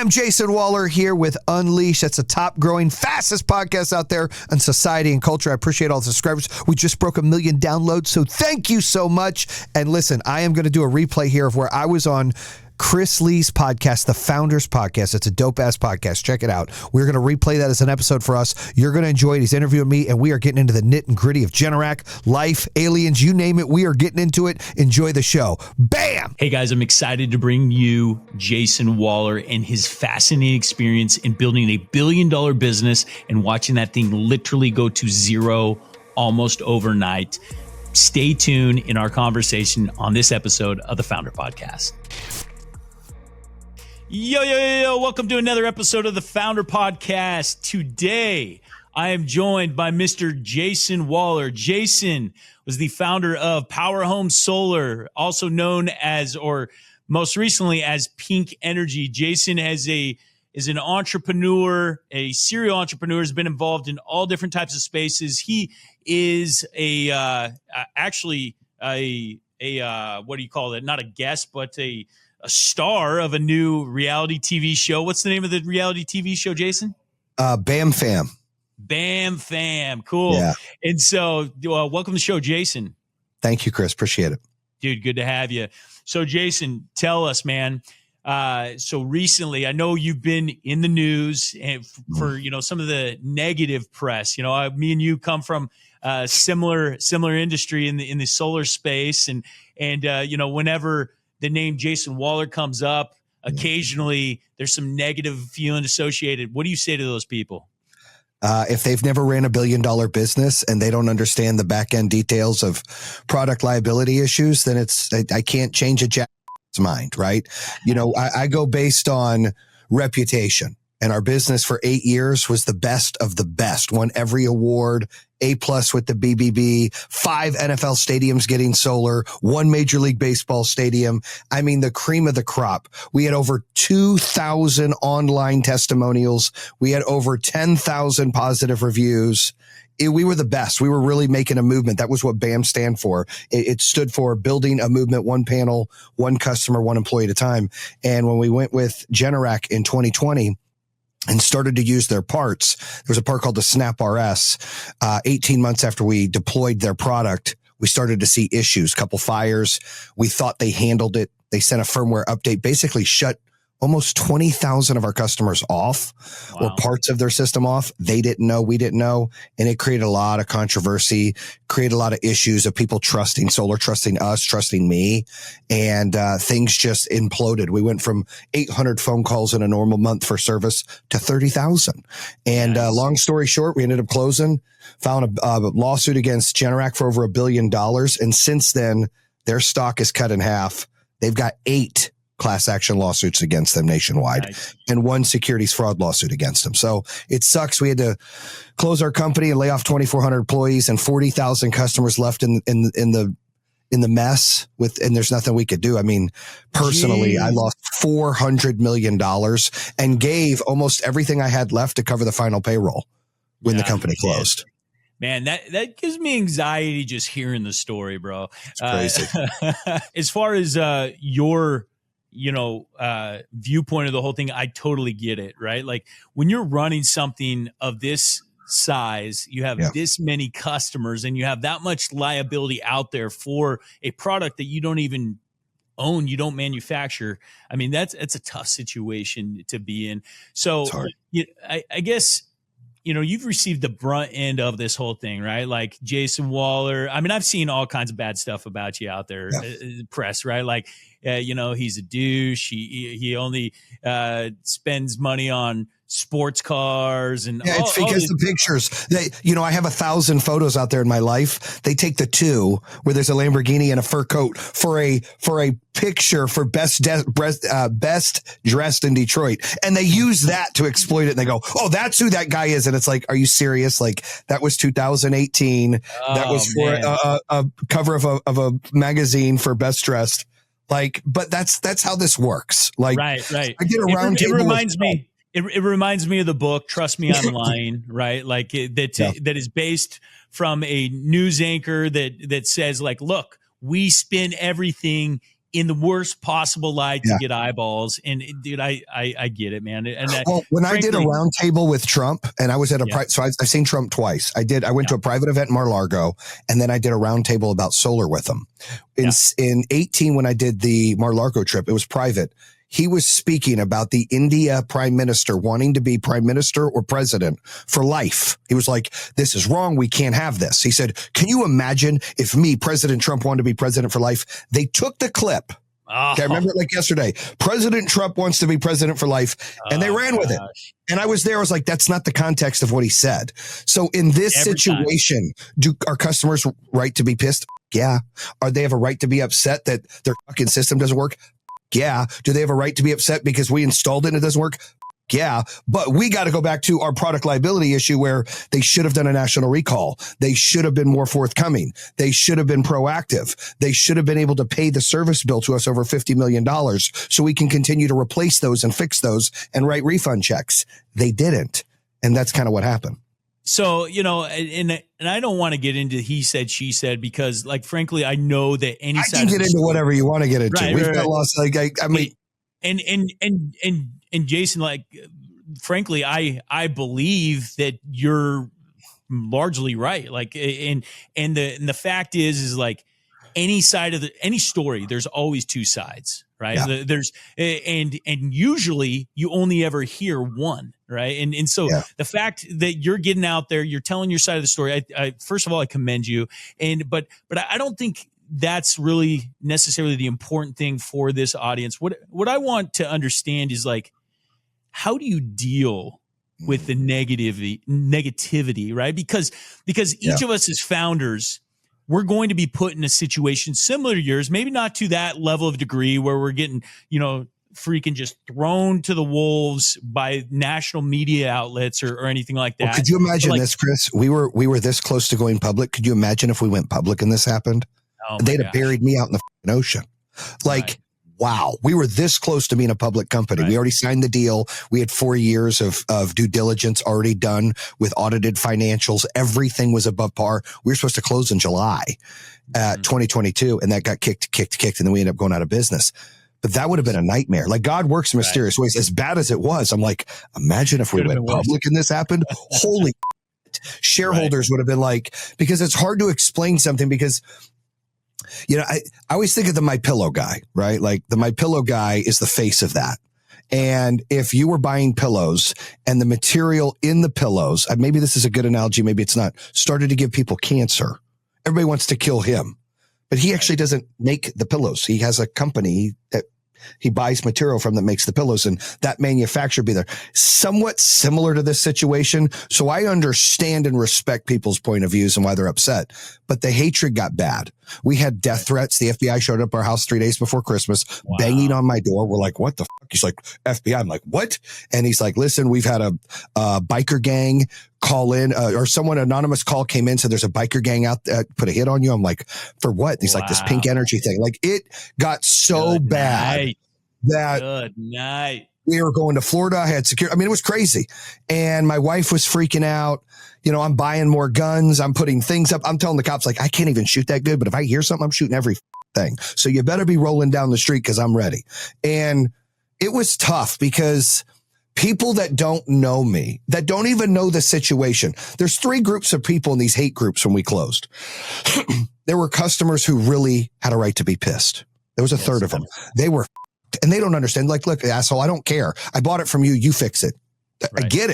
I'm Jayson Waller here with Unleash. That's the top growing, fastest podcast out there on society and culture. I appreciate all the subscribers. We just broke 1 million downloads, so thank you so much. And listen, I am going to do a replay here of where I was on Chris Lee's podcast, The Founders Podcast. It's a dope-ass podcast. Check it out. We're going to replay that as an episode for us. You're going to enjoy it. He's interviewing me, and we are getting into the nit and gritty of Generac, life, aliens, you name it. We are getting into it. Enjoy the show. Bam! Hey, guys, I'm excited to bring you Jayson Waller and his fascinating experience in building a billion-dollar business and watching that thing literally go to zero almost overnight. Stay tuned in our conversation on this episode of the Founder Podcast. Yo, welcome to another episode of the Founder Podcast. Today, I am joined by Mr. Jayson Waller. Jayson was the founder of Power Home Solar, also known as, or most recently as Pink Energy. Jayson is an entrepreneur, a serial entrepreneur, has been involved in all different types of spaces. He is actually a what do you call it? Not a guest, but a star of a new reality TV show. What's the name of the reality TV show, Jayson? Bam Fam. Bam Fam. Cool. Yeah. And so welcome to the show, Jayson. Thank you, Chris. Appreciate it. Dude, good to have you. So Jayson, tell us, man. So recently, I know you've been in the news and for, some of the negative press. Me and you come from similar industry in the solar space. And whenever the name Jayson Waller comes up, occasionally there's some negative feeling associated. What do you say to those people? If they've never ran $1 billion business and they don't understand the back end details of product liability issues, then I can't change a jack's mind, right? I go based on reputation. And our business for 8 years was the best of the best. Won every award, A+ with the BBB, 5 NFL stadiums getting solar, 1 Major League Baseball stadium. I mean, the cream of the crop. We had over 2,000 online testimonials. We had over 10,000 positive reviews. We were the best. We were really making a movement. That was what BAM stand for. It stood for building a movement, one panel, one customer, one employee at a time. And when we went with Generac in 2020, and started to use their parts. There was a part called the Snap RS. 18 months after we deployed their product, we started to see issues, couple fires. We thought they handled it. They sent a firmware update, basically shut almost 20,000 of our customers off. Wow. Or parts of their system off. They didn't know, we didn't know. And it created a lot of controversy, created a lot of issues of people trusting solar, trusting us, trusting me. And things just imploded. We went from 800 phone calls in a normal month for service to 30,000. And nice. Long story short, we ended up closing, found a lawsuit against Generac for over $1 billion. And since then, their stock is cut in half. They've got 8 class action lawsuits against them nationwide. Nice. And 1 securities fraud lawsuit against them. So it sucks. We had to close our company and lay off 2,400 employees and 40,000 customers left in the mess and there's nothing we could do. I mean, personally, I lost $400 million and gave almost everything I had left to cover the final payroll when the company closed. Man, that gives me anxiety just hearing the story, bro. It's crazy. As far as your viewpoint of the whole thing, I totally get it, right? Like when you're running something of this size, you have this many customers and you have that much liability out there for a product that you don't even own, you don't manufacture. I mean, that's a tough situation to be in. So I guess, you've received the brunt end of this whole thing, right? Like Jayson Waller. I mean, I've seen all kinds of bad stuff about you out there, press, right? Like, he's a douche. He only spends money on sports cars and it's because the pictures I have 1,000 photos out there in my life. They take the 2 where there's a Lamborghini and a fur coat for a picture for best dressed in Detroit, and they use that to exploit it. And they go, "Oh, that's who that guy is," and it's like, "Are you serious?" Like that was 2018. That was for a cover of a magazine for best dressed. Like, but that's how this works. Like, right. I get around. It reminds me. It reminds me of the book, Trust Me, I'm Lying, right? Like that is based from a news anchor that says like, look, we spin everything in the worst possible light to get eyeballs. And dude, I get it, man. And well, when I did a round table with Trump, and I was at so I've seen Trump twice. I went to a private event in Mar-a-Lago, and then I did a round table about solar with him. In 18, when I did the Mar-a-Lago trip, it was private. He was speaking about the India prime minister wanting to be prime minister or president for life. He was like, this is wrong. We can't have this. He said, can you imagine if me, President Trump, wanted to be president for life? They took the clip. Okay, I remember it like yesterday. President Trump wants to be president for life, and they ran with it. And I was there. I was like, that's not the context of what he said. So in this situation, do our customers right to be pissed? Yeah. Are they have a right to be upset that their fucking system doesn't work? Yeah. Do they have a right to be upset because we installed it and it doesn't work? Yeah. But we got to go back to our product liability issue where they should have done a national recall. They should have been more forthcoming. They should have been proactive. They should have been able to pay the service bill to us over $50 million so we can continue to replace those and fix those and write refund checks. They didn't. And that's kind of what happened. So, and I don't want to get into he said, she said, because like, frankly, I know that any side I can get into whatever you want to get into. We've got lost. Like, I mean, and Jayson, like, frankly, I believe that you're largely right. Like, and the fact is like any side of any story, there's always two sides, right? Yeah. There's, and usually you only ever hear one. Right. And so the fact that you're getting out there, you're telling your side of the story. I first of all, I commend you. But I don't think that's really necessarily the important thing for this audience. What I want to understand is like, how do you deal with the negativity, right? Because each of us as founders, we're going to be put in a situation similar to yours, maybe not to that level of degree where we're getting, freaking just thrown to the wolves by national media outlets or anything like that. Well, could you imagine this, Chris? We were this close to going public. Could you imagine if we went public and this happened? They'd have buried me out in the ocean. Like, wow, we were this close to being a public company. We already signed the deal. We had 4 years of due diligence already done with audited financials. Everything was above par. We were supposed to close in July 2022, and that got kicked, and then we ended up going out of business. But that would have been a nightmare. Like, God works in mysterious ways. As bad as it was, I'm like, imagine if we went public and this happened. Holy shareholders would have been like, because it's hard to explain something because, I always think of the My Pillow guy, right? Like the My Pillow guy is the face of that. And if you were buying pillows and the material in the pillows, maybe this is a good analogy, maybe it's not, started to give people cancer, everybody wants to kill him. But he actually doesn't make the pillows. He has a company that he buys material from that makes the pillows, and that manufacturer be there. Somewhat similar to this situation. So I understand and respect people's point of views and why they're upset. But the hatred got bad. We had death threats. The FBI showed up at our house 3 days before Christmas, banging on my door. We're like, what the fuck? He's like, FBI. I'm like, what? And he's like, listen, we've had a biker gang call in, or someone anonymous call came in. So there's a biker gang out there, put a hit on you. I'm like, for what? And he's like, this pink energy thing. Like, it got so bad that we were going to Florida. I had security. I mean, it was crazy. And my wife was freaking out. I'm buying more guns. I'm putting things up. I'm telling the cops, like, I can't even shoot that good, but if I hear something, I'm shooting every thing. So you better be rolling down the street because I'm ready. And it was tough because people that don't know me, that don't even know the situation. There's 3 groups of people in these hate groups when we closed. There were customers who really had a right to be pissed. There was a third of them. They were, and they don't understand. Like, look, asshole, I don't care. I bought it from you. You fix it. I get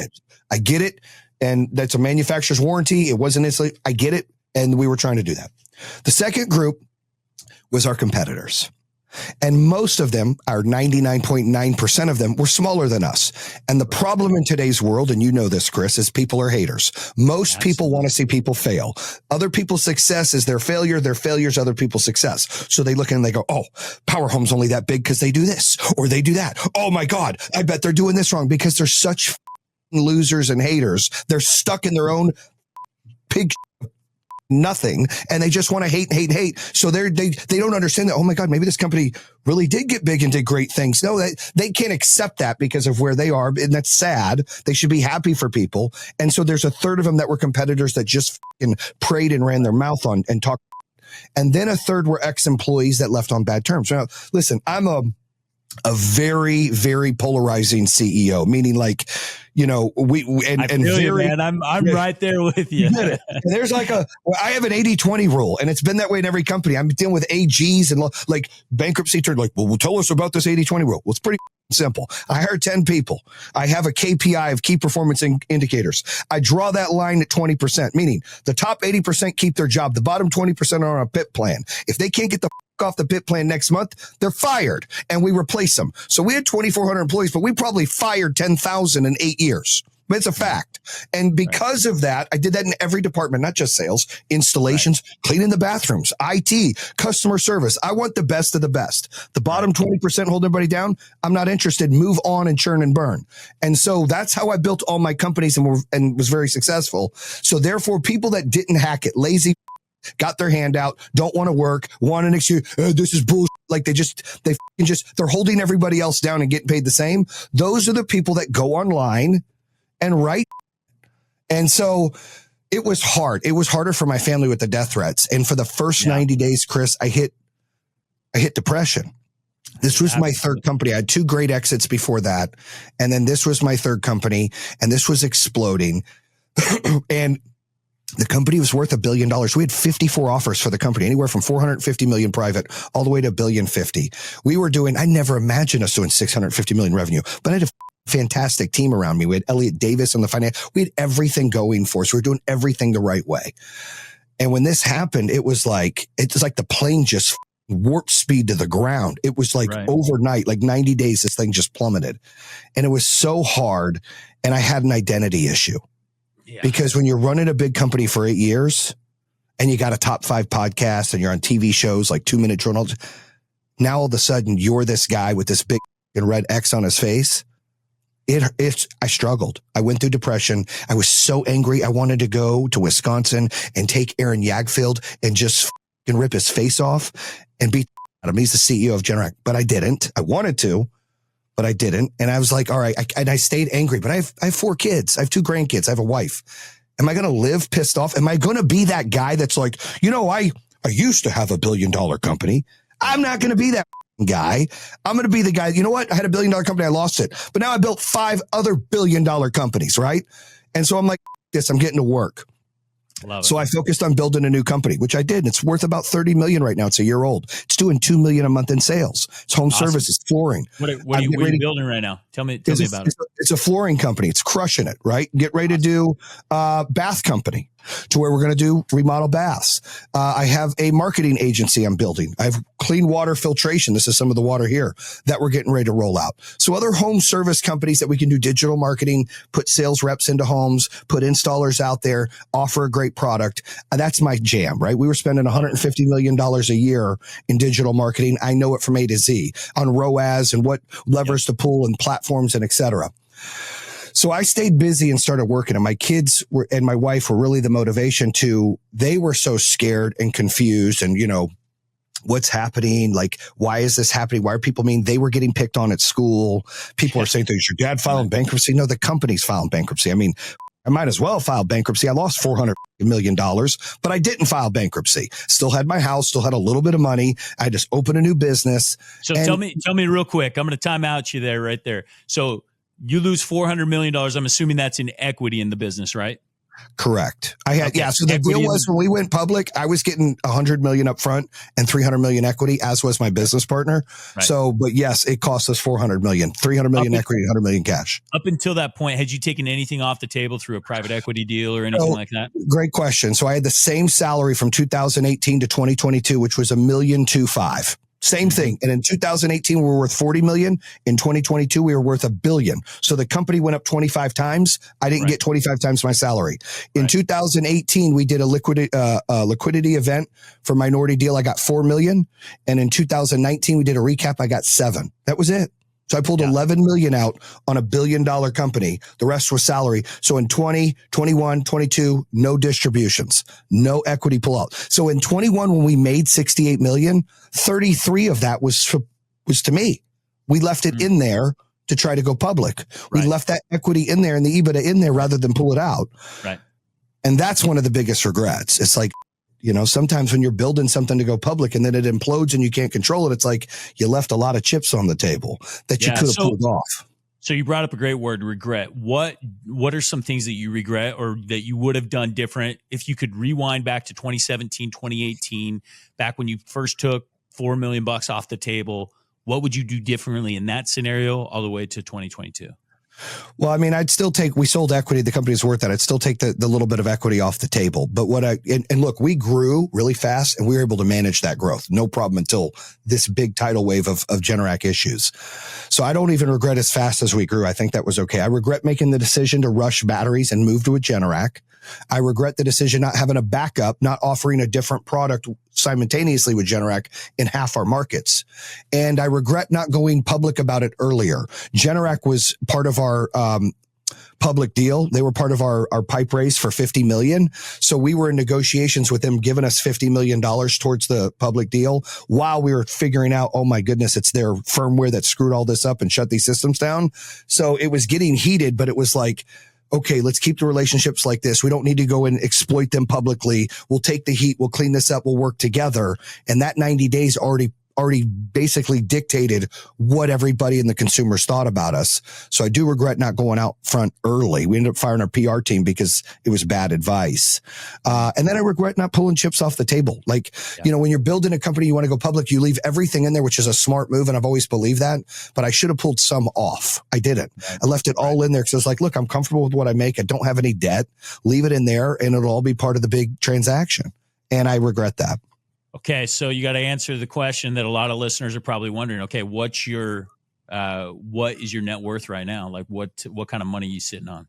it. And that's a manufacturer's warranty. It wasn't instantly. I get it. And we were trying to do that. The second group was our competitors. And most of them, our 99.9% of them, were smaller than us. And the problem in today's world, and you know this, Chris, is people are haters. Most people want to see people fail. Other people's success is their failure. Their failure is other people's success. So they look and they go, oh, Power Home's only that big because they do this or they do that. Oh my God, I bet they're doing this wrong because they're such losers and haters. They're stuck in their own pig nothing, and they just want to hate. So they don't understand that, oh my God, maybe this company really did get big and did great things. No, they can't accept that because of where they are, and that's sad. They should be happy for people. And so there's a third of them that were competitors that just prayed and ran their mouth on and talked. And then a third were ex-employees that left on bad terms. Now, listen, I'm a very, very polarizing CEO, meaning like, you know, I feel you, man. I'm right there with you. And there's like I have an 80-20 rule, and it's been that way in every company. I'm dealing with AGs and like bankruptcy turned like, well, tell us about this 80-20 rule. Well, it's pretty simple. I hire 10 people. I have a KPI of key performance indicators. I draw that line at 20%, meaning the top 80% keep their job. The bottom 20% are on a PIP plan. If they can't get the off the PIP plan next month, they're fired, and we replace them. So we had 2,400 employees, but we probably fired 10,000 in 8 years. But it's a fact. And because of that, I did that in every department, not just sales, installations, cleaning the bathrooms, IT, customer service. I want the best of the best. The bottom 20% hold everybody down. I'm not interested. Move on and churn and burn. And so that's how I built all my companies and was very successful. So therefore, people that didn't hack it, lazy, got their hand out, don't want to work, want an excuse, this is bullshit. Like they're holding everybody else down and getting paid the same. Those are the people that go online and write. And so it was hard. It was harder for my family with the death threats. And for the first 90 days, Chris, I hit depression. This was my third company. I had 2 great exits before that. And then this was my third company, and this was exploding. And the company was worth $1 billion. We had 54 offers for the company, anywhere from 450 million private all the way to $1.05 billion. We were doing, I never imagined us doing 650 million revenue, but I had a fantastic team around me. We had Elliot Davis on the finance. We had everything going for us. We were doing everything the right way. And when this happened, it was like the plane just warp speed to the ground. It was like overnight, like 90 days, this thing just plummeted. And it was so hard. And I had an identity issue. Yeah. Because when you're running a big company for 8 years and you got a top 5 podcast and you're on TV shows like 2 Minute Journal, now all of a sudden you're this guy with this big red X on his face. I struggled. I went through depression. I was so angry. I wanted to go to Wisconsin and take Aaron Yagfield and just rip his face off and beat him. He's the CEO of Generac, but I didn't. I wanted to, but I didn't. And I was like, all right. I stayed angry, but I have 4 kids. I have 2 grandkids. I have a wife. Am I going to live pissed off? Am I going to be that guy that's like, I used to have $1 billion company. I'm not going to be that guy. I'm going to be the guy. You know what? I had $1 billion company. I lost it, but now I built 5 other $1 billion companies. Right. And so I'm like, I'm getting to work. So I focused on building a new company, which I did. It's worth about 30 million right now. It's a year old. It's doing 2 million a month in sales. It's home services, flooring. What are you building right now? Tell me about it. It's a flooring company. It's crushing it, right? Get ready to do bath company to where we're going to do remodel baths. I have a marketing agency I'm building. I have clean water filtration. This is some of the water here that we're getting ready to roll out. So other home service companies that we can do digital marketing, put sales reps into homes, put installers out there, offer a great product. That's my jam, right? We were spending $150 million a year in digital marketing. I know it from A to Z on ROAS and what levers to pull and platforms and et cetera. So I stayed busy and started working, and my kids and my wife were really the motivation they were so scared and confused and, what's happening? Like, why is this happening? Why are people they were getting picked on at school? People are saying, is your dad filing bankruptcy? No, the company's filing bankruptcy. I mean, I might as well file bankruptcy. I lost $400 million, but I didn't file bankruptcy. Still had my house, still had a little bit of money. I just opened a new business. So tell me real quick. I'm going to time out you there, right there. So you lose $400 million. I'm assuming that's in equity in the business, right? Correct. So the deal was when we went public, I was getting $100 million up front and $300 million equity, as was my business partner. Right. So, but yes, it cost us $400 million, $300 million equity, $100 million cash. Up until that point, had you taken anything off the table through a private equity deal or anything like that? Great question. So I had the same salary from 2018 to 2022, which was $1.25 million. Same thing. And in 2018, we were worth 40 million. In 2022, we were worth $1 billion. So the company went up 25 times. I didn't get 25 times my salary. In 2018, we did a liquidity event for minority deal. I got 4 million. And in 2019, we did a recap. I got 7. That was it. So I pulled 11 million out on $1 billion company. The rest was salary. So in 20, 21, 22, no distributions, no equity pullout. So in 21, when we made 68 million, 33 of that was to me. We left it in there to try to go public. We left that equity in there and the EBITDA in there rather than pull it out. Right. And that's one of the biggest regrets. It's like, Sometimes when you're building something to go public and then it implodes and you can't control it, it's like you left a lot of chips on the table that you could have pulled off. So you brought up a great word, regret. What are some things that you regret or that you would have done different if you could rewind back to 2017, 2018, back when you first took $4 million off the table? What would you do differently in that scenario all the way to 2022? Well, I mean, we sold equity. The company's worth that. I'd still take the little bit of equity off the table. But look, we grew really fast and we were able to manage that growth. No problem until this big tidal wave of Generac issues. So I don't even regret as fast as we grew. I think that was okay. I regret making the decision to rush batteries and move to a Generac. I regret the decision not having a backup, not offering a different product simultaneously with Generac in half our markets. And I regret not going public about it earlier. Generac was part of our public deal. They were part of our pipe raise for $50 million. So we were in negotiations with them, giving us $50 million towards the public deal while we were figuring out, oh my goodness, it's their firmware that screwed all this up and shut these systems down. So it was getting heated, but it was like, okay, let's keep the relationships like this. We don't need to go and exploit them publicly. We'll take the heat. We'll clean this up. We'll work together. And that 90 days already basically dictated what everybody in the consumers thought about us. So I do regret not going out front early. We ended up firing our PR team because it was bad advice. And then I regret not pulling chips off the table. When you're building a company, you want to go public, you leave everything in there, which is a smart move. And I've always believed that, but I should have pulled some off. I didn't. I left it all in there because I was like, look, I'm comfortable with what I make. I don't have any debt. Leave it in there and it'll all be part of the big transaction. And I regret that. Okay, so you got to answer the question that a lot of listeners are probably wondering. Okay, what is your net worth right now? Like, what kind of money are you sitting on?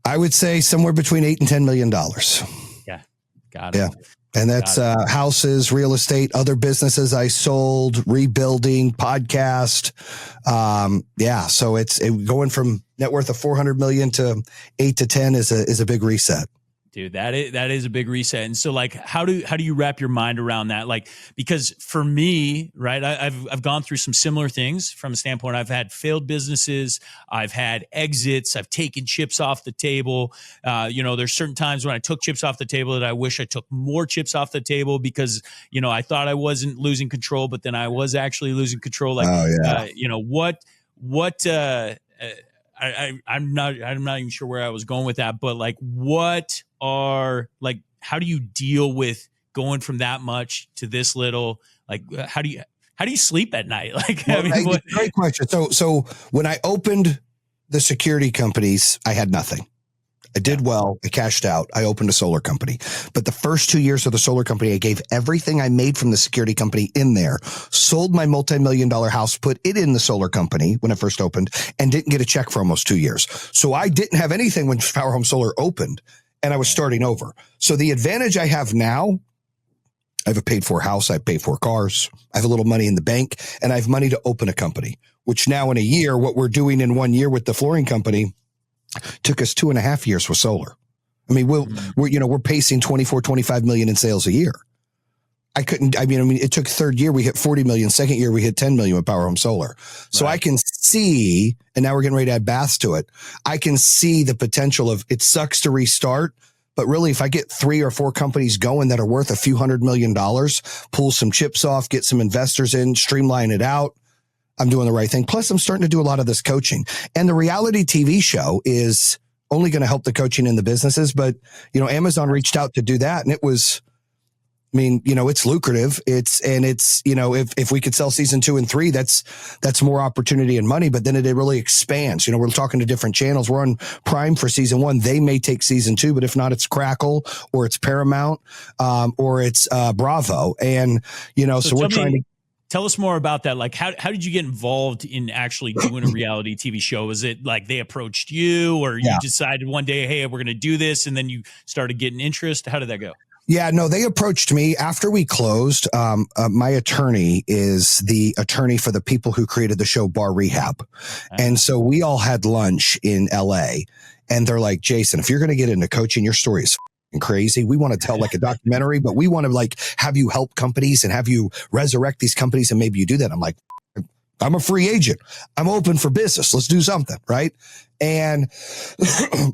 I would say somewhere between $8 and $10 million. Yeah, got it. Yeah, and that's houses, real estate, other businesses I sold, rebuilding, podcast. So it's going from net worth of 400 million to 8 to 10 is a big reset. Dude, that is a big reset. And so how do you wrap your mind around that? Because for me, right, I've gone through some similar things from a standpoint. I've had failed businesses, I've had exits, I've taken chips off the table. There's certain times when I took chips off the table that I wish I took more chips off the table because, I thought I wasn't losing control, but then I was actually losing control. I'm not even sure where I was going with that, but how do you deal with going from that much to this little? How do you sleep at night? Great question. So when I opened the security companies, I had nothing. I did well. I cashed out. I opened a solar company. But the first 2 years of the solar company, I gave everything I made from the security company in there, sold my multi-million-dollar house, put it in the solar company when I first opened, and didn't get a check for almost 2 years. So I didn't have anything when Power Home Solar opened, and I was starting over. So the advantage I have now, I have a paid-for house, I have paid-for cars, I have a little money in the bank, and I have money to open a company, which now in a year, what we're doing in 1 year with the flooring company took us 2.5 years with solar. I mean, we're pacing 24, 25 million in sales a year. It took third year, we hit 40 million. Second year, we hit 10 million with Power Home Solar. So right. I can see, and now we're getting ready to add baths to it. I can see the potential of it sucks to restart, but really if I get 3 or 4 companies going that are worth a few $100 million, pull some chips off, get some investors in, streamline it out, I'm doing the right thing. Plus, I'm starting to do a lot of this coaching. And the reality TV show is only going to help the coaching in the businesses. But, Amazon reached out to do that. And it was, it's lucrative. If we could sell season 2 and 3, that's more opportunity and money. But then it really expands. We're talking to different channels. We're on Prime for season 1. They may take season 2, but if not, it's Crackle or it's Paramount or it's Bravo. And, so we're trying to. Tell us more about that. How did you get involved in actually doing a reality TV show? Was it they approached you or you decided one day, hey, we're going to do this, and then you started getting interest? How did that go? Yeah, no, they approached me after we closed. My attorney is the attorney for the people who created the show Bar Rehab. And so we all had lunch in LA and they're like, Jayson, if you're going to get into coaching, your story is crazy. We want to tell a documentary, but we want to have you help companies and have you resurrect these companies. And maybe you do that. I'm like, I'm a free agent. I'm open for business. Let's do something, right? And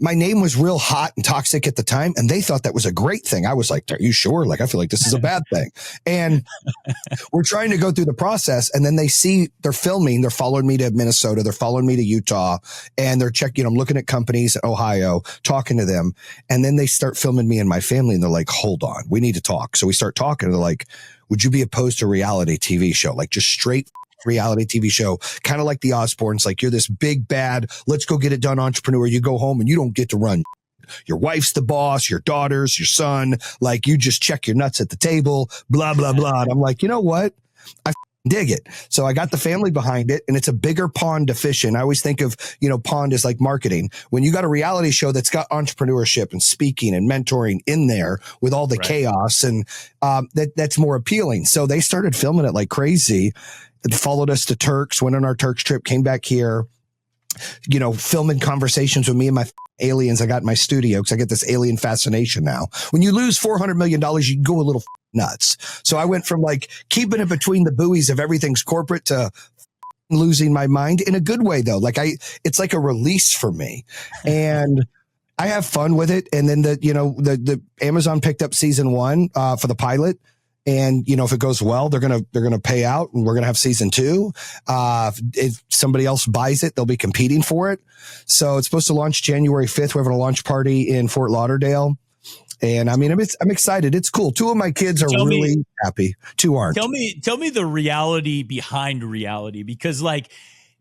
my name was real hot and toxic at the time, and they thought that was a great thing. I was like, are you sure? Like, I feel like this is a bad thing. And we're trying to go through the process, and then they're filming, they're following me to Minnesota, they're following me to Utah, and they're checking, I'm looking at companies in Ohio, talking to them, and then they start filming me and my family, and they're like, hold on, we need to talk. So we start talking, and they're like, would you be opposed to a reality TV show? Like, just straight reality TV show, kind of like the Osbournes. Like, you're this big bad, let's go get it done entrepreneur. You go home and you don't get to run. Your wife's the boss, your daughters, your son, like, you just check your nuts at the table, blah, blah, blah. And I'm like, you know what? I dig it. So I got the family behind it, and it's a bigger pond to fish in. I always think of, pond is like marketing. When you got a reality show that's got entrepreneurship and speaking and mentoring in there with all the chaos, and that's more appealing. So they started filming it like crazy. It followed us to Turks, went on our Turks trip, came back here, filming conversations with me and my aliens I got in my studio, because I get this alien fascination now. When you lose $400 million, you can go a little nuts. So I went from like keeping it between the buoys of everything's corporate to losing my mind in a good way, though. Like, it's like a release for me, and I have fun with it. And then the Amazon picked up season 1 for the pilot. And, if it goes well, they're going to pay out, and we're going to have season 2. If somebody else buys it, they'll be competing for it. So it's supposed to launch January 5th. We're having a launch party in Fort Lauderdale. And I mean, I'm excited. It's cool. 2 of my kids are really happy. 2 aren't. Tell me the reality behind reality, because like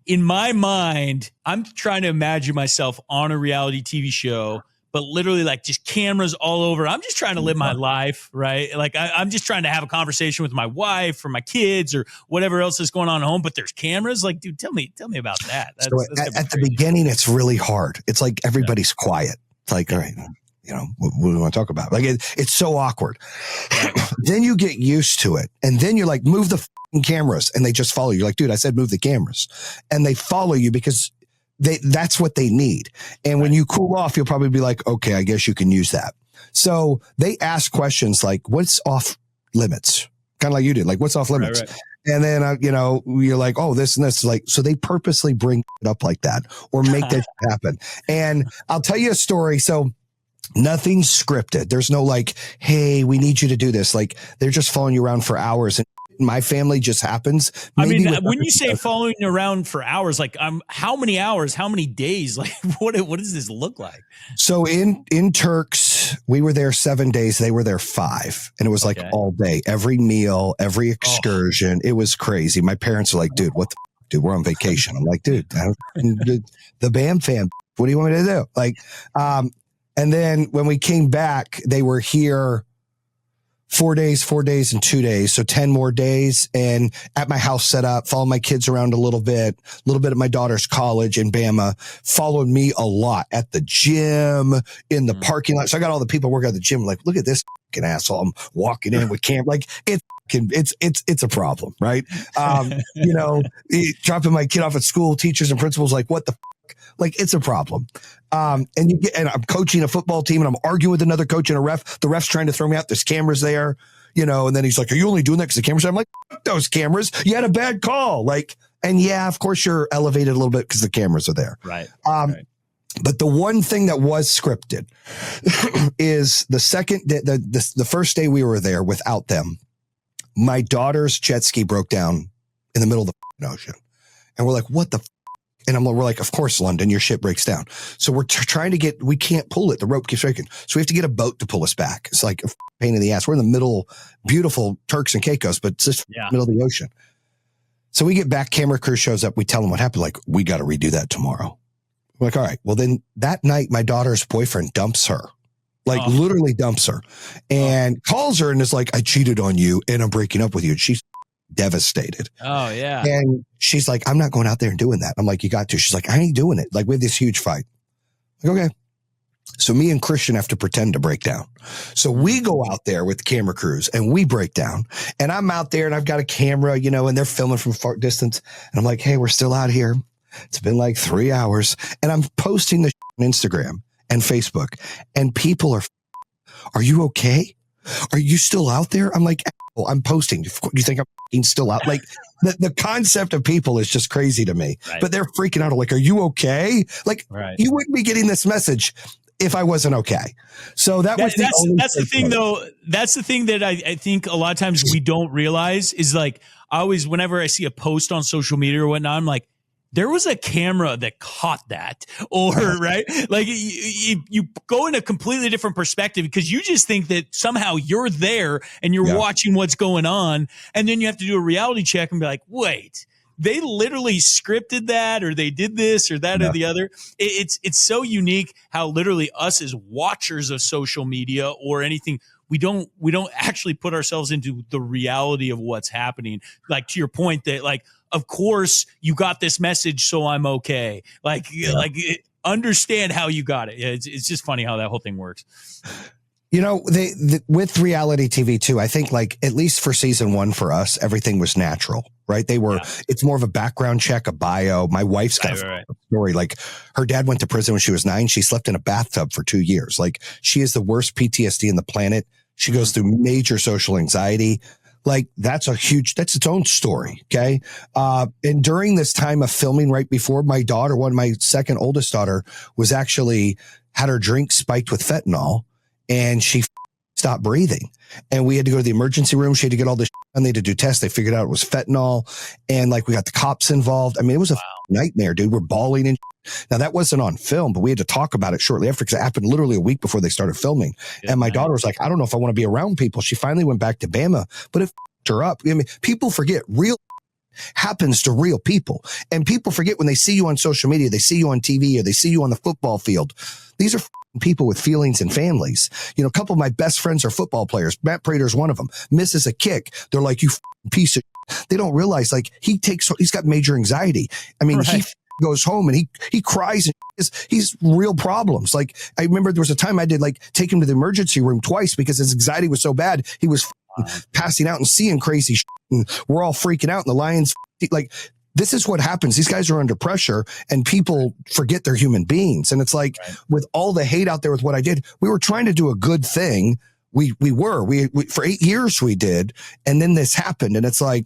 in my mind, I'm trying to imagine myself on a reality TV show, but literally like just cameras all over. I'm just trying to live my life, right? Like I'm just trying to have a conversation with my wife or my kids or whatever else is going on at home, but there's cameras. Like, dude, tell me about that. That's at the beginning, it's really hard. It's like everybody's quiet. It's like, all right, what do we want to talk about? Like, it's so awkward. Then you get used to it. And then you're like, move the cameras, and they just follow you. Like, dude, I said, move the cameras, and they follow you because that's what they need. And when you cool off, you'll probably be like, okay, I guess you can use that. So they ask questions like, what's off limits? Kind of like you did, like, what's off limits? Right. And then, you're like, oh, this and this. Like, so they purposely bring it up like that or make that happen. And I'll tell you a story. So nothing's scripted. There's no like, hey, we need you to do this. Like, they're just following you around for hours, and my family just happens. I mean, when you say following around for hours, like, how many hours, how many days, like what does this look like? So in Turks, we were there 7 days. They were there 5, and it was like all day, every meal, every excursion. It was crazy. My parents are like, dude, what the dude, we're on vacation. I'm like, dude, the BAM fam, what do you want me to do? Like, and then when we came back, they were here 4 days, 4 days, and 2 days. So 10 more days, and at my house set up, followed my kids around a little bit at my daughter's college in Bama, followed me a lot at the gym, in the parking lot. So I got all the people working at the gym, like, look at this fucking asshole. I'm walking in with camera. Like, it's a problem, right? Dropping my kid off at school, teachers and principals like, what the fuck? Like, it's a problem. And I'm coaching a football team, and I'm arguing with another coach and a ref. The ref's trying to throw me out. There's cameras there, and then he's like, are you only doing that because the cameras are? I'm like, fuck those cameras. You had a bad call. Like, and yeah, of course you're elevated a little bit because the cameras are there. Right. But the one thing that was scripted is the second day, the first day we were there without them, my daughter's jet ski broke down in the middle of the ocean. And we're like, what the And we're like, of course, London, your ship breaks down. So we're trying to we can't pull it. The rope keeps breaking. So we have to get a boat to pull us back. It's like a pain in the ass. We're in the middle, beautiful Turks and Caicos, but it's just middle of the ocean. So we get back, camera crew shows up. We tell them what happened. Like, we got to redo that tomorrow. We're like, all right. Well, then that night, my daughter's boyfriend dumps her. Like, literally dumps her and calls her and is like, I cheated on you and I'm breaking up with you. And she's devastated. Oh, yeah. And she's like, I'm not going out there and doing that. I'm like, you got to. She's like, I ain't doing it. Like, we have this huge fight. Like, okay. So me and Christian have to pretend to break down. So we go out there with the camera crews and we break down. And I'm out there and I've got a camera, you know, and they're filming from far distance. And I'm like, hey, we're still out here. It's been like 3 hours. And I'm posting the on Instagram and Facebook. And people are you okay? Are you still out there? I'm like, oh, I'm posting. Do you think I'm still out? Like the concept of people is just crazy to me, Right. but they're freaking out. Like, are you okay? Like you wouldn't be getting this message if I wasn't okay. So that's the thing though. That's the thing that I think a lot of times we don't realize is like, whenever I see a post on social media or whatnot, I'm like, there was a camera that caught that, or right, like you go in a completely different perspective because you just think that somehow you're there and you're watching what's going on, and then you have to do a reality check and be like, wait, they literally scripted that, or they did this or that or the other. It's so unique how literally us as watchers of social media or anything, we don't actually put ourselves into the reality of what's happening. Like to your point that like, of course you got this message, so I'm okay. Like understand how you got it. It's just funny how that whole thing works. You know, with reality TV too, I think like at least for season 1 for us, everything was natural, right? It's more of a background check, a bio. My wife's got a story. Like her dad went to prison when she was 9. She slept in a bathtub for 2 years. Like she is the worst PTSD in the planet. She goes through major social anxiety. Like that's its own story. Okay. And during this time of filming, right before my second oldest daughter was actually had her drink spiked with fentanyl and she stopped breathing. And we had to go to the emergency room. She had to get all this and they had to do tests. They figured out it was fentanyl. And like we got the cops involved. I mean, it was a nightmare, dude. We're bawling and now that wasn't on film, but we had to talk about it shortly after because it happened literally a week before they started filming. And my daughter was like, I don't know if I want to be around people. She finally went back to Bama, but it f***ed her up. I mean, people forget real happens to real people. And people forget when they see you on social media, they see you on TV or they see you on the football field. These are people with feelings and families. You know, a couple of my best friends are football players. Matt Prater's one of them. Misses a kick. They're like, you piece of shit. They don't realize like he's got major anxiety. I mean, he goes home and he cries and he's real problems. Like I remember there was a time I did like take him to the emergency room twice because his anxiety was so bad. He was passing out and seeing crazy shit, and we're all freaking out. And the Lions, like, this is what happens. These guys are under pressure and people forget they're human beings. And it's like with all the hate out there with what I did, we were trying to do a good thing. We for 8 years we did. And then this happened and it's like,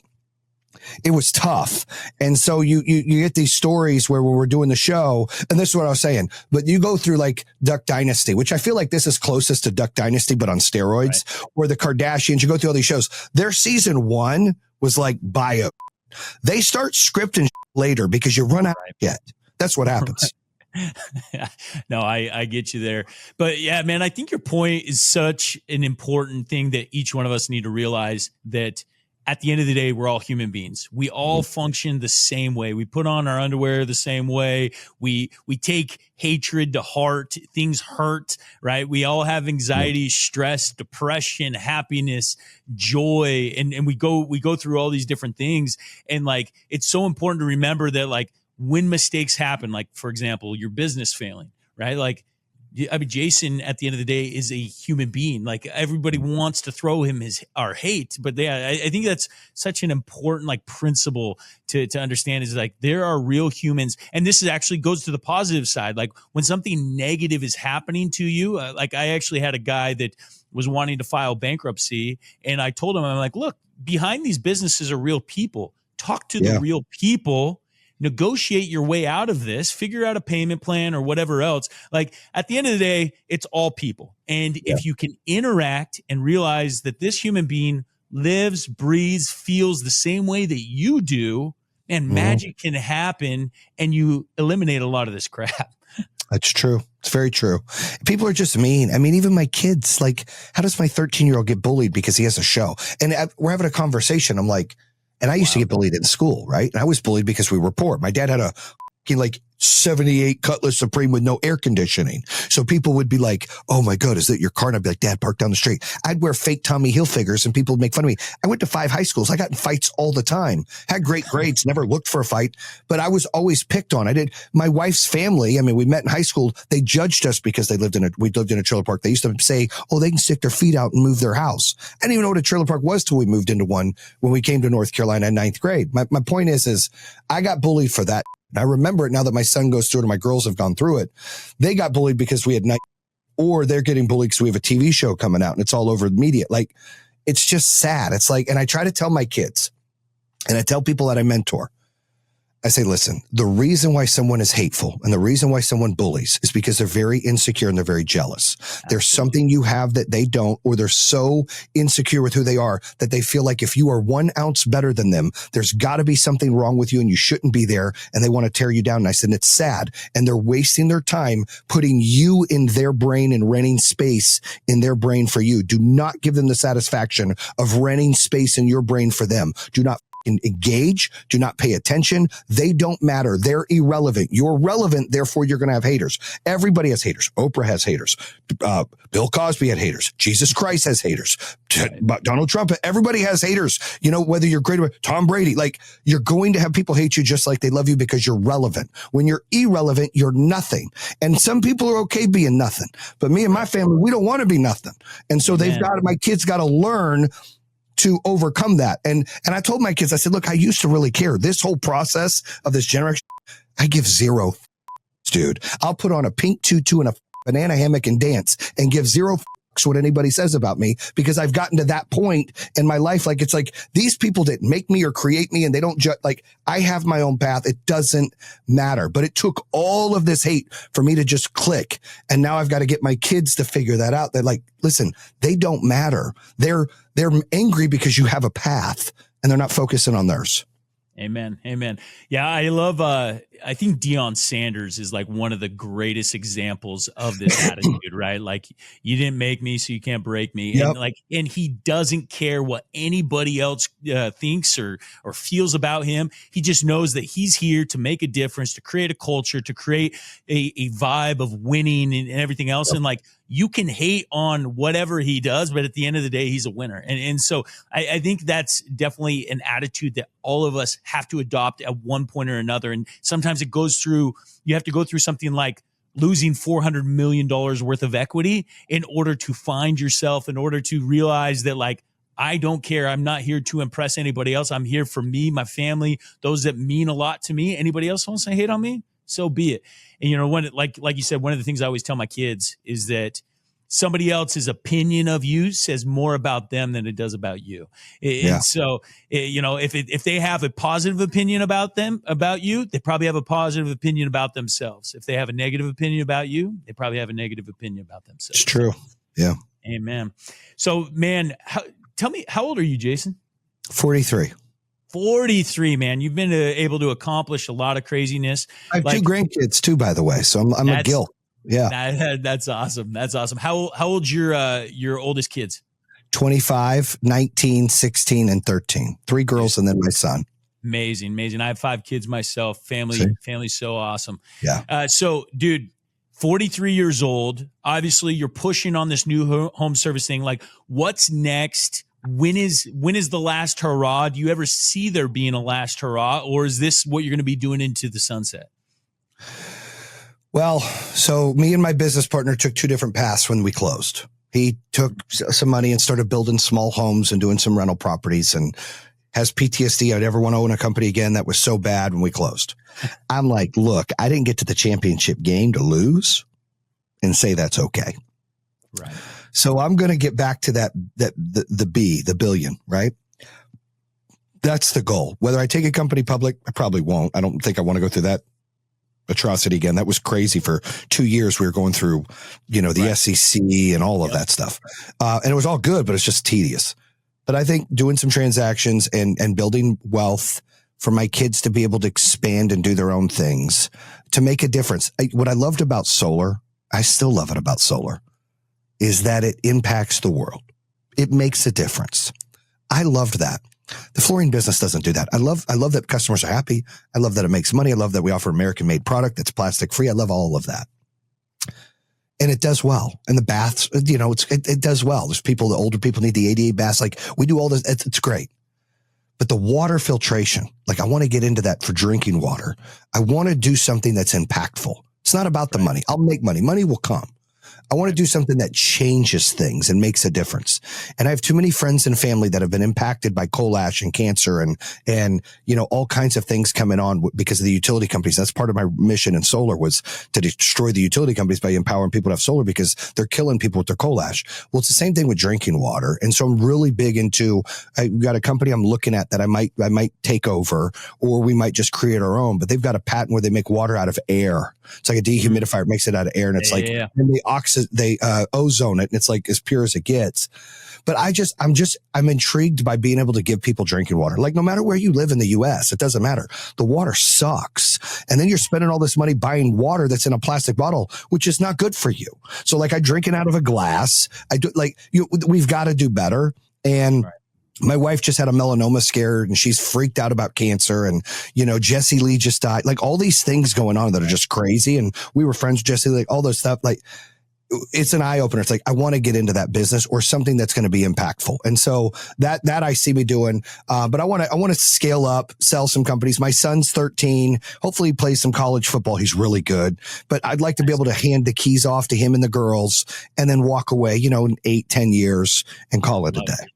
it was tough. And so you get these stories where we're doing the show, and this is what I was saying, but you go through like Duck Dynasty, which I feel like this is closest to Duck Dynasty, but on steroids, or the Kardashians. You go through all these shows. Their season 1 was like bio. They start scripting later because you run out of shit. That's what happens. No, I get you there. But yeah, man, I think your point is such an important thing that each one of us need to realize that at the end of the day, we're all human beings. We all function the same way. We put on our underwear the same way. We take hatred to heart. Things hurt, right? We all have anxiety, stress, depression, happiness, joy, and we go through all these different things. And like, it's so important to remember that like when mistakes happen, like for example, your business failing, right? Like, I mean, Jayson at the end of the day is a human being. Like everybody wants to throw him our hate, but I think that's such an important like principle to understand is like there are real humans, and this is actually goes to the positive side. Like when something negative is happening to you, like I actually had a guy that was wanting to file bankruptcy, and I told him, I'm like, look, behind these businesses are real people. Talk to the real people. Negotiate your way out of this, figure out a payment plan or whatever else. Like at the end of the day, it's all people. And if you can interact and realize that this human being lives, breathes, feels the same way that you do, and magic can happen and you eliminate a lot of this crap. That's true. It's very true. People are just mean. I mean, even my kids, like, how does my 13-year-old get bullied because he has a show? And we're having a conversation. I'm like, and I used to get bullied in school, right? And I was bullied because we were poor. My dad had a like 78 Cutlass Supreme with no air conditioning. So people would be like, oh my God, is that your car? And I'd be like, Dad, park down the street. I'd wear fake Tommy Hilfigers and people would make fun of me. I went to 5 high schools. I got in fights all the time, had great grades, never looked for a fight, but I was always picked on. My wife's family. I mean, we met in high school. They judged us because we lived in a trailer park. They used to say, oh, they can stick their feet out and move their house. I didn't even know what a trailer park was till we moved into one when we came to North Carolina in 9th grade. My point is I got bullied for that. I remember it now that my son goes through it and my girls have gone through it. They got bullied because we had night or they're getting bullied because we have a TV show coming out and it's all over the media. Like, it's just sad. It's like, and I try to tell my kids and I tell people that I mentor, I say, listen, the reason why someone is hateful and the reason why someone bullies is because they're very insecure and they're very jealous. Absolutely. There's something you have that they don't, or they're so insecure with who they are that they feel like if you are 1 ounce better than them, there's got to be something wrong with you and you shouldn't be there, and they want to tear you down. And I said, it's sad. And they're wasting their time putting you in their brain and renting space in their brain for you. Do not give them the satisfaction of renting space in your brain for them. Do not engage. Do not pay attention. They don't matter. They're irrelevant. You're relevant. Therefore, you're going to have haters. Everybody has haters. Oprah has haters. Bill Cosby had haters. Jesus Christ has haters. Donald Trump. Everybody has haters. You know, whether you're great or Tom Brady, like, you're going to have people hate you just like they love you because you're relevant. When you're irrelevant, you're nothing. And some people are okay being nothing. But me and my family, we don't want to be nothing. And so my kids got to learn to overcome that. And I told my kids, I said, look, I used to really care. This whole process of this generation, I give zero dude. I'll put on a pink tutu and a banana hammock and dance and give zero what anybody says about me, because I've gotten to that point in my life. Like, it's like, these people didn't make me or create me, and they don't like, I have my own path. It doesn't matter. But it took all of this hate for me to just click. And now I've got to get my kids to figure that out. They're like, listen, they don't matter. They're angry because you have a path and they're not focusing on theirs. Amen. Amen. Yeah, I love, I think Deion Sanders is like one of the greatest examples of this attitude, right? Like, you didn't make me, so you can't break me. Yep. And he doesn't care what anybody else thinks or feels about him. He just knows that he's here to make a difference, to create a culture, to create a vibe of winning and everything else. Yep. And like, you can hate on whatever he does, but at the end of the day, he's a winner. And so I think that's definitely an attitude that all of us have to adopt at one point or another. And sometimes it goes through, you have to go through something like losing $400 million worth of equity in order to find yourself, in order to realize that, like, I don't care. I'm not here to impress anybody else. I'm here for me, my family, those that mean a lot to me. Anybody else wants to hate on me? So be it. And, you know, when like you said, one of the things I always tell my kids is that somebody else's opinion of you says more about them than it does about you. And so, you know, if they have a positive opinion about you, they probably have a positive opinion about themselves. If they have a negative opinion about you, they probably have a negative opinion about themselves. It's true. Yeah. Amen. So, man, tell me, how old are you, Jayson? 43. 43, man. You've been able to accomplish a lot of craziness. I have 2 grandkids too, by the way. So I'm a Gil. Yeah. That's awesome. That's awesome. How old's your oldest kids? 25, 19, 16, and 13. 3 girls and then my son. Amazing. Amazing. I have 5 kids myself. Family's so awesome. Yeah. So, dude, 43 years old. Obviously, you're pushing on this new home service thing. Like, what's next? When is the last hurrah? Do you ever see there being a last hurrah, or is this what you're going to be doing into the sunset? Well, so me and my business partner took 2 different paths when we closed. He took some money and started building small homes and doing some rental properties, and has PTSD. I'd never want to own a company again. That was so bad when we closed. I'm like, look, I didn't get to the championship game to lose and say that's okay. Right. So I'm going to get back to the billion, right? That's the goal. Whether I take a company public, I probably won't. I don't think I want to go through that atrocity again. That was crazy. For 2 years, we were going through, you know, the SEC and all of that stuff. And it was all good, but it's just tedious. But I think doing some transactions and building wealth for my kids to be able to expand and do their own things, to make a difference. What I loved about solar, I still love it about solar, is that it impacts the world. It makes a difference. I loved that. The flooring business doesn't do that. I love that customers are happy. I love that it makes money. I love that we offer American-made product that's plastic free. I love all of that. And it does well. And the baths, you know, it does well. There's people, the older people need the ADA baths. Like, we do all this. It's great. But the water filtration, like, I want to get into that for drinking water. I want to do something that's impactful. It's not about the money. I'll make money. Money will come. I want to do something that changes things and makes a difference. And I have too many friends and family that have been impacted by coal ash and cancer and, you know, all kinds of things coming on because of the utility companies. That's part of my mission in solar, was to destroy the utility companies by empowering people to have solar because they're killing people with their coal ash. Well, it's the same thing with drinking water. And so I'm really big into, I've got a company I'm looking at that I might take over, or we might just create our own, but they've got a patent where they make water out of air. It's like a dehumidifier. It makes it out of air, and it's and they ozone it, and it's like as pure as it gets. But I'm intrigued by being able to give people drinking water. Like, no matter where you live in the US, it doesn't matter. The water sucks. And then you're spending all this money buying water that's in a plastic bottle, which is not good for you. So like, I drink it out of a glass. We've got to do better. And my wife just had a melanoma scare, and she's freaked out about cancer. And, you know, Jesse Lee just died. Like, all these things going on that are just crazy. And we were friends with Jesse Lee, all those stuff. Like, it's an eye opener. It's like, I want to get into that business or something that's going to be impactful. And so that I see me doing. But I want to scale up, sell some companies. My son's 13. Hopefully he plays some college football. He's really good, but I'd like to be able to hand the keys off to him and the girls and then walk away, you know, in 8-10 years and call it a day.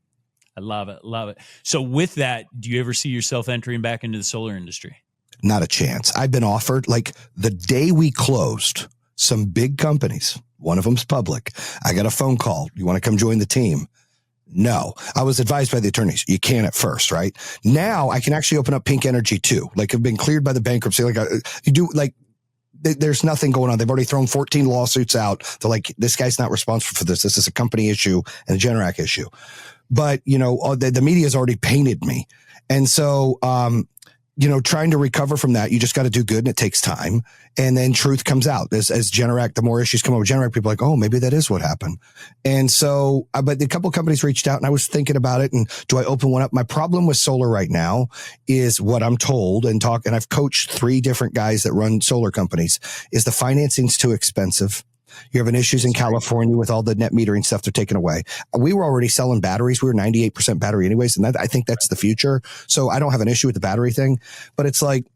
I love it. Love it. So with that, do you ever see yourself entering back into the solar industry? Not a chance. I've been offered, like, the day we closed, some big companies, one of them's public. I got a phone call. You want to come join the team? No. I was advised by the attorneys, you can at first, right? Now I can actually open up Pink Energy too. Like, I've been cleared by the bankruptcy. There's nothing going on. They've already thrown 14 lawsuits out. They're like, this guy's not responsible for this. This is a company issue and a Generac issue. But, you know, the media has already painted me. And so, you know, trying to recover from that, you just got to do good, and it takes time. And then truth comes out as Generac, the more issues come over Generac, people are like, oh, maybe that is what happened. And so, but a couple of companies reached out, and I was thinking about it. And do I open one up? My problem with solar right now is what I'm told and I've coached 3 different guys that run solar companies, is the financing's too expensive. You're having issues in California with all the net metering stuff they're taking away. We were already selling batteries. We were 98% battery anyways. And I think that's the future. So I don't have an issue with the battery thing, but it's like,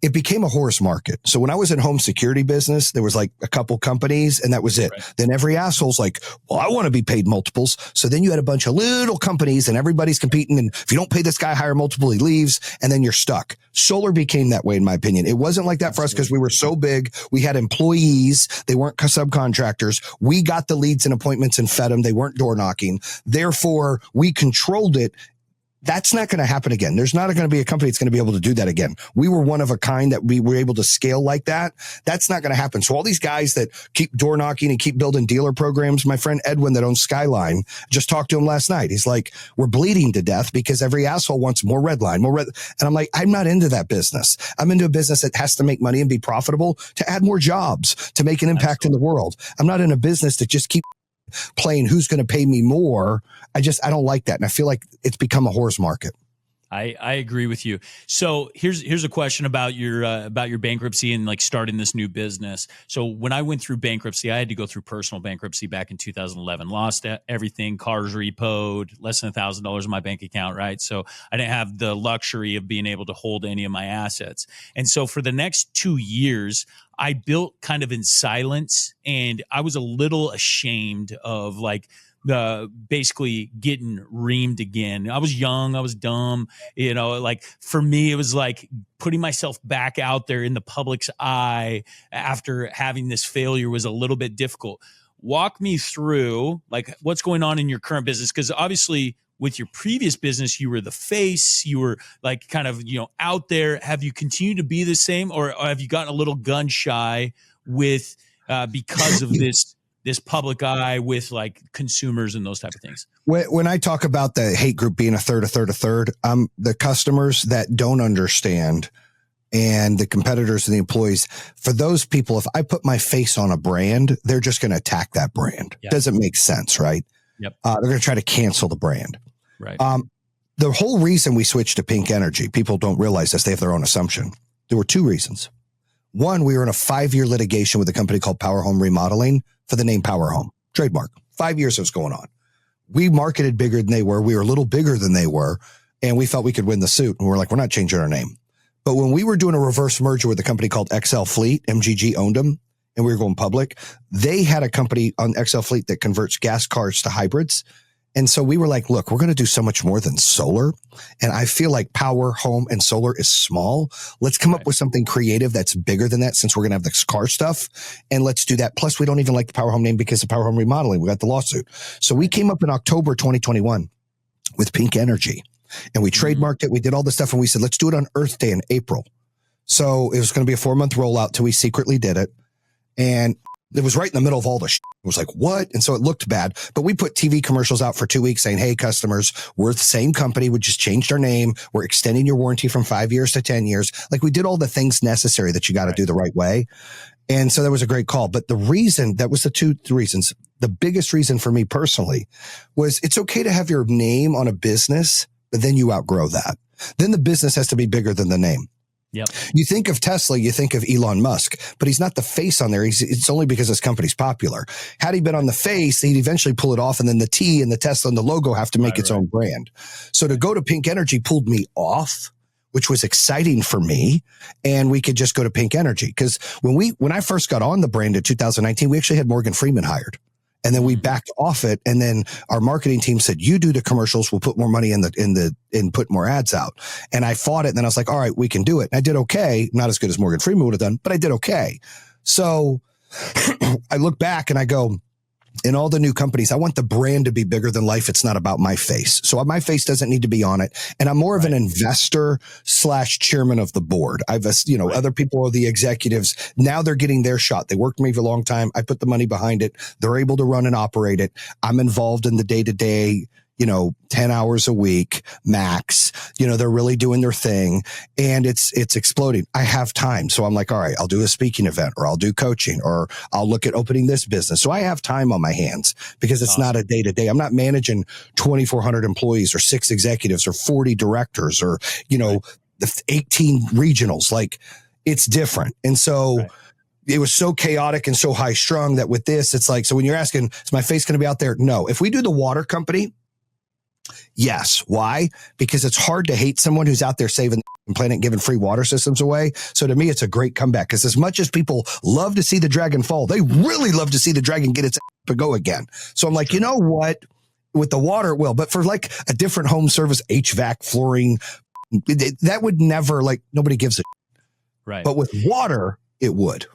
it became a horse market. So when I was in home security business, there was like a couple companies and that was it. Right. Then every asshole's like, well, I want to be paid multiples. So then you had a bunch of little companies and everybody's competing. And if you don't pay this guy a higher multiple, he leaves, and then you're stuck. Solar became that way, in my opinion. It wasn't like that for us because we were so big. We had employees. They weren't subcontractors. We got the leads and appointments and fed them. They weren't door knocking. Therefore, we controlled it. That's not going to happen again. There's not going to be a company that's going to be able to do that again. We were one of a kind that we were able to scale like that. That's not going to happen. So all these guys that keep door knocking and keep building dealer programs, my friend Edwin that owns Skyline, just talked to him last night. He's like, we're bleeding to death because every asshole wants more red line, And I'm like, I'm not into that business. I'm into a business that has to make money and be profitable to add more jobs, to make an impact in the world. I'm not in a business that just keep playing who's going to pay me more. I don't like that. And I feel like it's become a horse market. I agree with you. So here's a question about your bankruptcy and like starting this new business. So when I went through bankruptcy, I had to go through personal bankruptcy back in 2011. Lost everything, cars repoed, less than $1,000 in my bank account, right? So I didn't have the luxury of being able to hold any of my assets. And so for the next 2 years, I built kind of in silence, and I was a little ashamed of like basically getting reamed again. I was young, I was dumb, you know, like for me, it was like putting myself back out there in the public's eye after having this failure was a little bit difficult. Walk me through like what's going on in your current business. Cause obviously with your previous business, you were the face, you were like kind of, you know, out there. Have you continued to be the same, or have you gotten a little gun shy with, because of this public eye with like consumers and those type of things? When I talk about the hate group being a third, the customers that don't understand and the competitors and the employees, for those people, if I put my face on a brand, they're just going to attack that brand. Yep. Doesn't make sense, right? Yep. They're going to try to cancel the brand. Right. The whole reason we switched to Pink Energy, people don't realize this. They have their own assumption. There were 2 reasons. One, we were in a 5-year litigation with a company called Power Home Remodeling for the name Power Home. Trademark. 5 years it was going on. We marketed bigger than they were. We were a little bigger than they were. And we felt we could win the suit. And we're like, we're not changing our name. But when we were doing a reverse merger with a company called XL Fleet, MGG owned them. and we were going public, they had a company on XL Fleet that converts gas cars to hybrids. And so we were like, look, we're going to do so much more than solar. And I feel like power, home, and solar is small. Let's come up with something creative that's bigger than that, since we're going to have this car stuff. And let's do that. Plus, we don't even like the power home name because of power home remodeling. We got the lawsuit. So we came up in October 2021 with Pink Energy, and we trademarked it. We did all this stuff, and we said, let's do it on Earth Day in April. So it was going to be a 4-month rollout till we secretly did it. And it was right in the middle of all the shit. It was like, what? And so it looked bad, but we put TV commercials out for 2 weeks saying, hey, customers, we're the same company. We just changed our name. We're extending your warranty from 5 years to 10 years. Like, we did all the things necessary that you got to do the right way. And so that was a great call. But the reason, that was the reasons. The biggest reason for me personally was, it's okay to have your name on a business, but then you outgrow that. Then the business has to be bigger than the name. Yep. You think of Tesla, you think of Elon Musk, but he's not the face on there. It's only because his company's popular. Had he been on the face, he'd eventually pull it off, and then the T and the Tesla and the logo have to make its own brand. So to go to Pink Energy pulled me off, which was exciting for me. And we could just go to Pink Energy. Because when I first got on the brand in 2019, we actually had Morgan Freeman hired. And then we backed off it. And then our marketing team said, you do the commercials. We'll put more money and put more ads out. And I fought it. And then I was like, all right, we can do it. And I did okay. Not as good as Morgan Freeman would have done, but I did okay. So I look back and I go, in all the new companies, I want the brand to be bigger than life. It's not about my face. So my face doesn't need to be on it. And I'm more of an investor / chairman of the board. Other people are the executives. Now they're getting their shot. They worked with me for a long time. I put the money behind it. They're able to run and operate it. I'm involved in the day-to-day, 10 hours a week max. They're really doing their thing, and it's exploding. I have time. So I'm like, all right, I'll do a speaking event, or I'll do coaching, or I'll look at opening this business. So I have time on my hands, because it's not a day to day. I'm not managing 2,400 employees or 6 executives or 40 directors or, 18 regionals. Like, it's different. And so it was so chaotic and so high strung that with this, it's like, so when you're asking, is my face going to be out there? No. If we do the water company, yes. Why? Because it's hard to hate someone who's out there saving the planet and giving free water systems away. So to me, it's a great comeback, because as much as people love to see the dragon fall, they really love to see the dragon get its to go again. So I'm like, you know what? With the water, it will. But for like a different home service, HVAC, flooring, that would never, like, nobody gives a right. But with water, it would.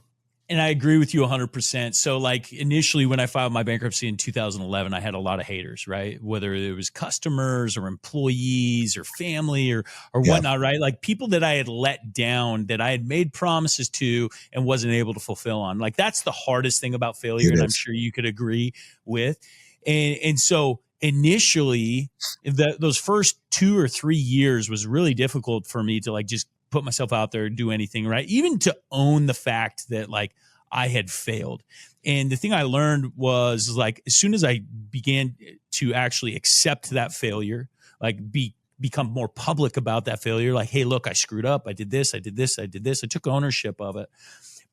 And I agree with you 100%. So like initially when I filed my bankruptcy in 2011, I had a lot of haters, right? Whether it was customers or employees or family or whatnot, right? Like people that I had let down, that I had made promises to and wasn't able to fulfill on. Like, that's the hardest thing about failure. And I'm sure you could agree with. And so initially those first 2 or 3 years was really difficult for me to like just put myself out there, do anything, right? Even to own the fact that like I had failed. And the thing I learned was like, as soon as I began to actually accept that failure, like become more public about that failure, like, hey, look, I screwed up. I did this. I took ownership of it.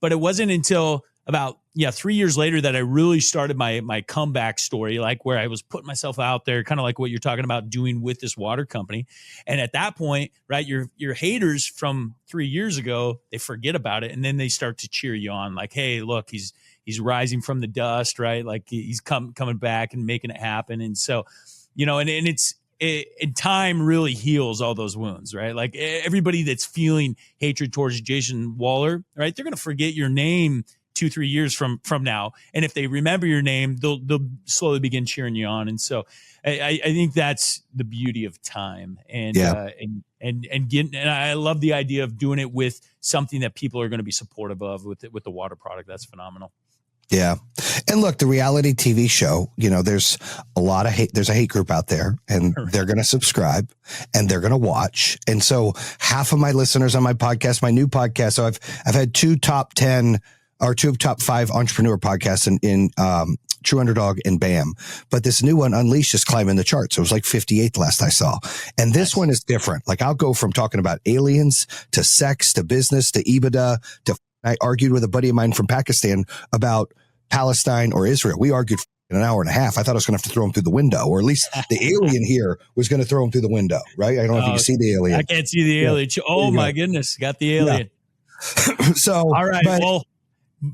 But it wasn't until about 3 years later that I really started my comeback story, like where I was putting myself out there, kind of like what you're talking about doing with this water company. And at that point, right, your haters from 3 years ago, they forget about it, and then they start to cheer you on, like, hey, look, he's rising from the dust, right? Like he's coming back and making it happen. And so, and time really heals all those wounds, right? Like everybody that's feeling hatred towards Jayson Waller, right, they're going to forget your name 2-3 years from now, and if they remember your name, they'll slowly begin cheering you on. And so I think that's the beauty of time. And and I love the idea of doing it with something that people are going to be supportive of with the water product. That's phenomenal. Yeah. And look, the reality TV show, there's a lot of hate. There's a hate group out there, and they're going to subscribe and they're going to watch. And so half of my listeners on my podcast, my new podcast, so I've had 2 top 10 or 2 of top 5 entrepreneur podcasts in True Underdog and BAM. But this new one, Unleashed, is climbing the charts. It was like 58th last I saw. And this one is different. Like, I'll go from talking about aliens to sex to business to EBITDA to, I argued with a buddy of mine from Pakistan about Palestine or Israel. We argued for an hour and a half. I thought I was going to have to throw him through the window, or at least the alien here was going to throw him through the window, right? I don't know if you can see the alien. I can't see the alien. Oh my goodness. Got the alien. So, all right.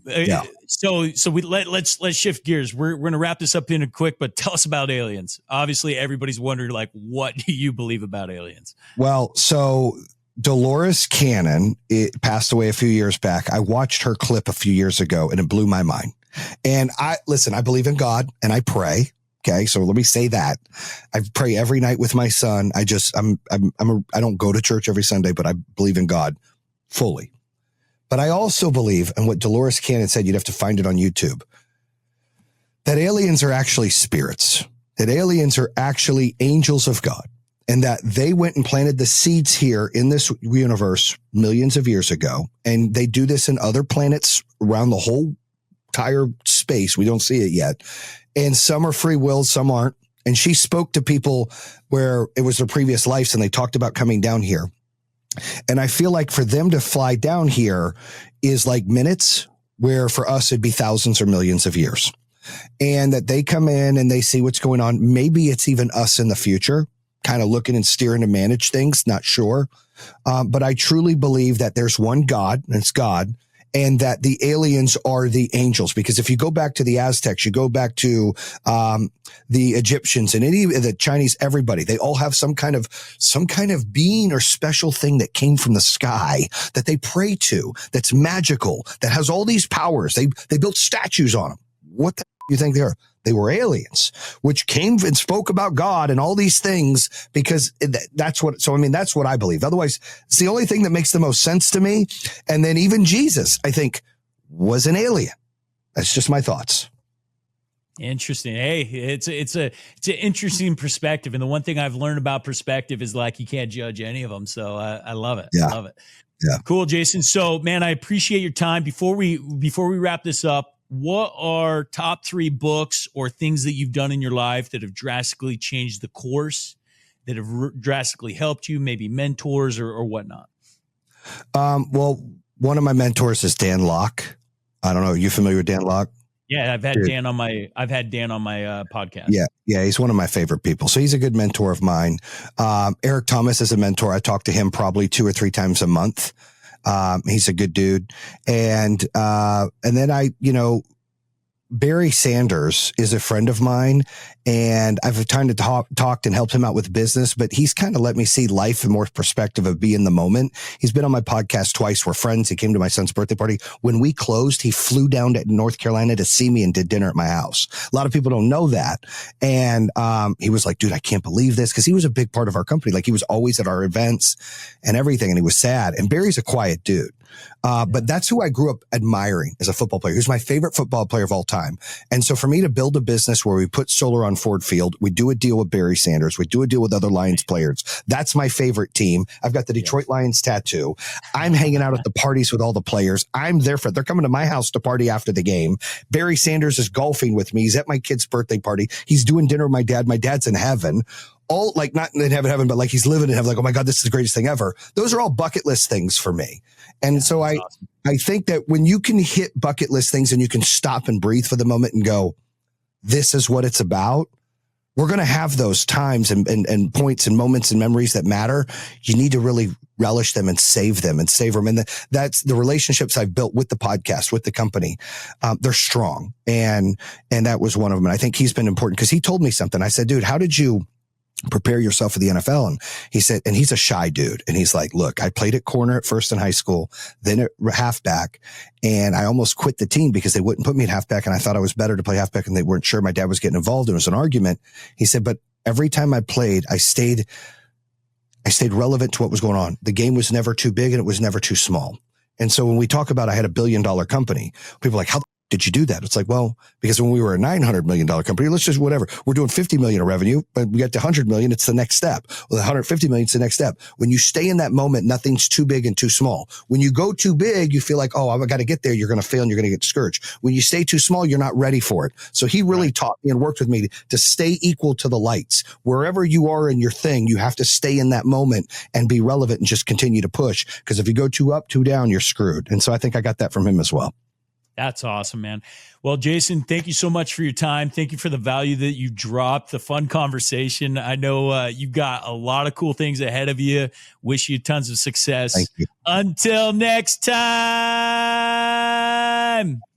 Yeah. So let's shift gears. We're going to wrap this up in a quick, but tell us about aliens. Obviously, everybody's wondering, like, what do you believe about aliens? Well, so Dolores Cannon passed away a few years back. I watched her clip a few years ago, and it blew my mind. And I believe in God, and I pray. Okay, so let me say that I pray every night with my son. I don't go to church every Sunday, but I believe in God fully. But I also believe, and what Dolores Cannon said, you'd have to find it on YouTube, that aliens are actually spirits, that aliens are actually angels of God, and that they went and planted the seeds here in this universe millions of years ago. And they do this in other planets around the whole entire space. We don't see it yet. And some are free will, some aren't. And she spoke to people where it was their previous lives, and they talked about coming down here. And I feel like for them to fly down here is like minutes, where for us it'd be thousands or millions of years. And that they come in and they see what's going on. Maybe it's even us in the future, kind of looking and steering to manage things, not sure. But I truly believe that there's one God, and it's God, and that the aliens are the angels. Because if you go back to the Aztecs, you go back to the Egyptians and the Chinese, everybody, they all have some kind of being or special thing that came from the sky that they pray to, that's magical, that has all these powers. They built statues on them. What the you think they are? They were aliens, which came and spoke about God and all these things, because that's what I believe. Otherwise, it's the only thing that makes the most sense to me. And then even Jesus, I think, was an alien. That's just my thoughts. Interesting. Hey, it's an interesting perspective. And the one thing I've learned about perspective is, like, you can't judge any of them. So I love it. Yeah. I love it. Yeah. Cool, Jayson. So, man, I appreciate your time. Before we wrap this up, what are top 3 books or things that you've done in your life that have drastically changed the course, that have drastically helped you, maybe mentors or whatnot? Well, one of my mentors is Dan Locke. I don't know. Are you familiar with Dan Locke? Yeah, I've had Dan on my podcast. Yeah, he's one of my favorite people. So he's a good mentor of mine. Eric Thomas is a mentor. I talk to him probably 2 or 3 times a month. He's a good dude. And then Barry Sanders is a friend of mine, and I've kind of talked and helped him out with business, but he's kind of let me see life in more perspective of be in the moment. He's been on my podcast twice. We're friends. He came to my son's birthday party. When we closed, he flew down to North Carolina to see me and did dinner at my house. A lot of people don't know that. And he was like, dude, I can't believe this, because he was a big part of our company. Like, he was always at our events and everything, and he was sad. And Barry's a quiet dude. But that's who I grew up admiring as a football player. Who's my favorite football player of all time. And so for me to build a business where we put solar on Ford Field, we do a deal with Barry Sanders, we do a deal with other Lions players. That's my favorite team. I've got the Detroit Lions tattoo. I'm hanging out at the parties with all the players. I'm there they're coming to my house to party after the game. Barry Sanders is golfing with me. He's at my kid's birthday party. He's doing dinner with my dad. My dad's in heaven. All, like, not in heaven, but like he's living in heaven. Like, oh my God, this is the greatest thing ever. Those are all bucket list things for me. And so I think that when you can hit bucket list things and you can stop and breathe for the moment and go, this is what it's about. We're going to have those times and points and moments and memories that matter. You need to really relish them and save them and savor them. And that's the relationships I've built with the podcast, with the company. They're strong. And that was one of them. And I think he's been important, because he told me something. I said, dude, how did you prepare yourself for the NFL? And he said, and he's a shy dude. And he's like, look, I played at corner at first in high school, then at halfback. And I almost quit the team because they wouldn't put me at halfback. And I thought I was better to play halfback, and they weren't sure. My dad was getting involved. It was an argument. He said, but every time I played, I stayed relevant to what was going on. The game was never too big and it was never too small. And so when we talk about, I had $1 billion company, people are like, how did you do that? It's like, well, because when we were a $900 million company, let's just whatever, we're doing 50 million of revenue, but we got to 100 million. It's the next step. Well, the 150 million is the next step. When you stay in that moment, nothing's too big and too small. When you go too big, you feel like, oh, I've got to get there. You're going to fail and you're going to get discouraged. When you stay too small, you're not ready for it. So he really taught me and worked with me to stay equal to the lights. Wherever you are in your thing, you have to stay in that moment and be relevant and just continue to push. Because if you go too up, too down, you're screwed. And so I think I got that from him as well. That's awesome, man. Well, Jayson, thank you so much for your time. Thank you for the value that you dropped, the fun conversation. I know you've got a lot of cool things ahead of you. Wish you tons of success. Thank you. Until next time. time.